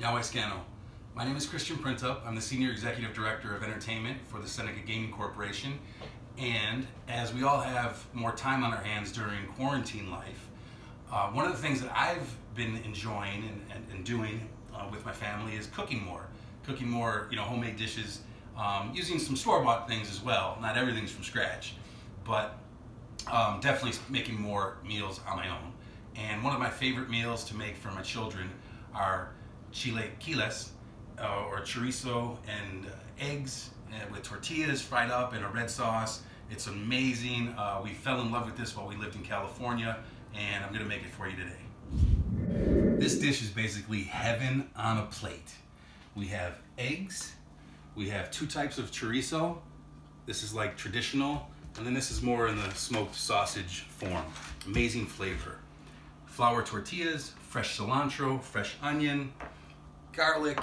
Scano. My name is Christian Printup. I'm the Senior Executive Director of Entertainment for the Seneca Gaming Corporation. And as we all have more time on our hands during quarantine life, one of the things that I've been enjoying and doing with my family is cooking more. Cooking more, homemade dishes, using some store-bought things as well. Not everything's from scratch, but definitely making more meals on my own. And one of my favorite meals to make for my children are Chilaquiles, or chorizo and eggs with tortillas fried up in a red sauce. It's amazing. We fell in love with this while we lived in California, and I'm gonna make it for you today. This dish is basically heaven on a plate. We have eggs, we have two types of chorizo. This is like traditional, and then this is more in the smoked sausage form. Amazing flavor. Flour tortillas, fresh cilantro, fresh onion, garlic,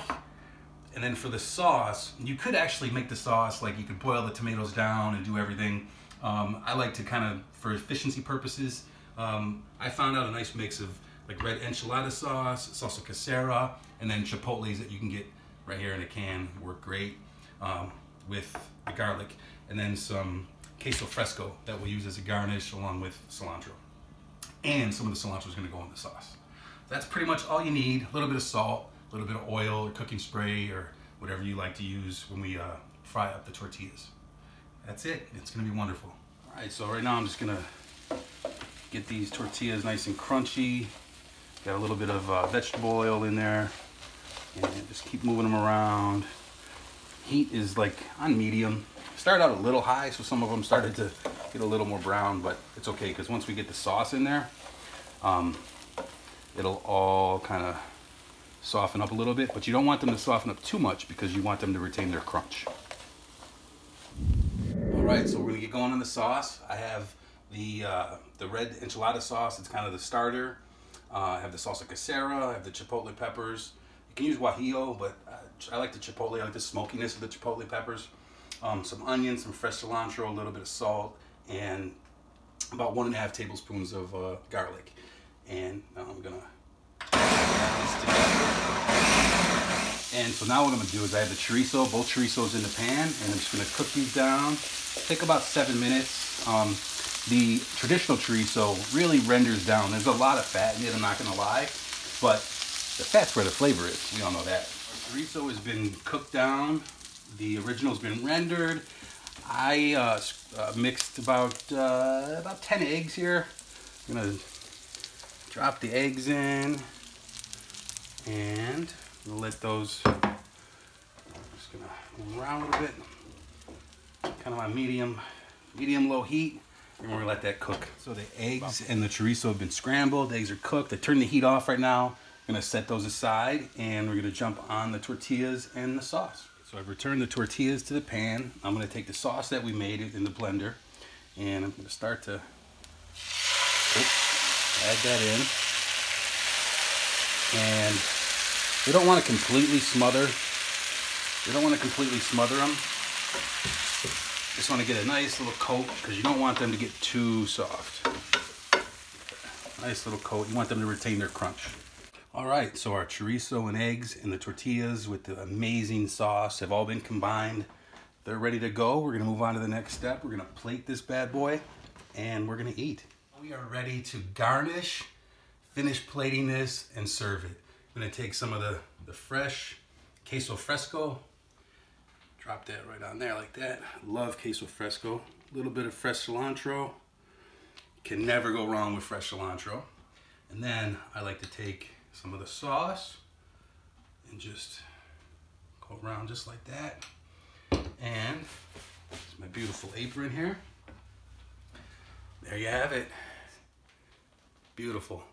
and then for the sauce, you could actually make the sauce like you could boil the tomatoes down and do everything. I like to kind of, for efficiency purposes, I found out a nice mix of like red enchilada sauce, salsa casera, and then chipotles that you can get right here in a can work great with the garlic, and then some queso fresco that we'll use as a garnish along with cilantro. And some of the cilantro is going to go in the sauce. That's pretty much all you need. A little bit of salt, a little bit of oil or cooking spray or whatever you like to use when we fry up the tortillas. That's it. It's going to be wonderful. All right, so right now I'm just going to get these tortillas nice and crunchy. Got a little bit of vegetable oil in there, and just keep moving them around. Heat is like on medium. Started out a little high, so some of them started to get a little more brown, but it's okay because once we get the sauce in there, it'll all kind of soften up a little bit, but you don't want them to soften up too much because you want them to retain their crunch. All right, so we're gonna get going on the sauce. I have the red enchilada sauce. It's kind of the starter. I have the salsa casera. I have the chipotle peppers. You can use guajillo, but I like the chipotle. I like the smokiness of the chipotle peppers. Some onions, some fresh cilantro, a little bit of salt, and about 1.5 tablespoons of garlic. And now I'm gonna add this together. And so now what I'm gonna do is I have the chorizo, both chorizos in the pan, and I'm just gonna cook these down. Take about 7 minutes. The traditional chorizo really renders down. There's a lot of fat in it, I'm not gonna lie, but the fat's where the flavor is. We all know that. Our chorizo has been cooked down. The original's been rendered. I mixed about 10 eggs here. I'm gonna drop the eggs in, and I'm gonna let those, I'm just gonna move around a little bit, kind of on medium low heat, and we're gonna let that cook. So the eggs and the chorizo have been scrambled, the eggs are cooked. I turned the heat off right now. I'm gonna set those aside, and we're gonna jump on the tortillas and the sauce. So I've returned the tortillas to the pan. I'm gonna take the sauce that we made in the blender, and I'm gonna start to add that in. And we don't want to completely smother. We don't want to completely smother them. Just want to get a nice little coat because you don't want them to get too soft. Nice little coat. You want them to retain their crunch. All right, so our chorizo and eggs and the tortillas with the amazing sauce have all been combined. They're ready to go. We're gonna move on to the next step. We're gonna plate this bad boy and we're gonna eat. We are ready to garnish, finish plating this, and serve it. I'm gonna take some of the fresh queso fresco, drop that right on there like that. Love queso fresco. A little bit of fresh cilantro. Can never go wrong with fresh cilantro. And then I like to take some of the sauce and just go around just like that. And it's my beautiful apron here. There you have it. Beautiful.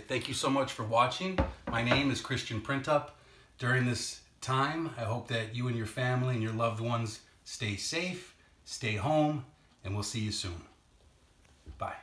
Thank you so much for watching. My name is Christian Printup. During this time, I hope that you and your family and your loved ones stay safe, stay home, and we'll see you soon. Bye.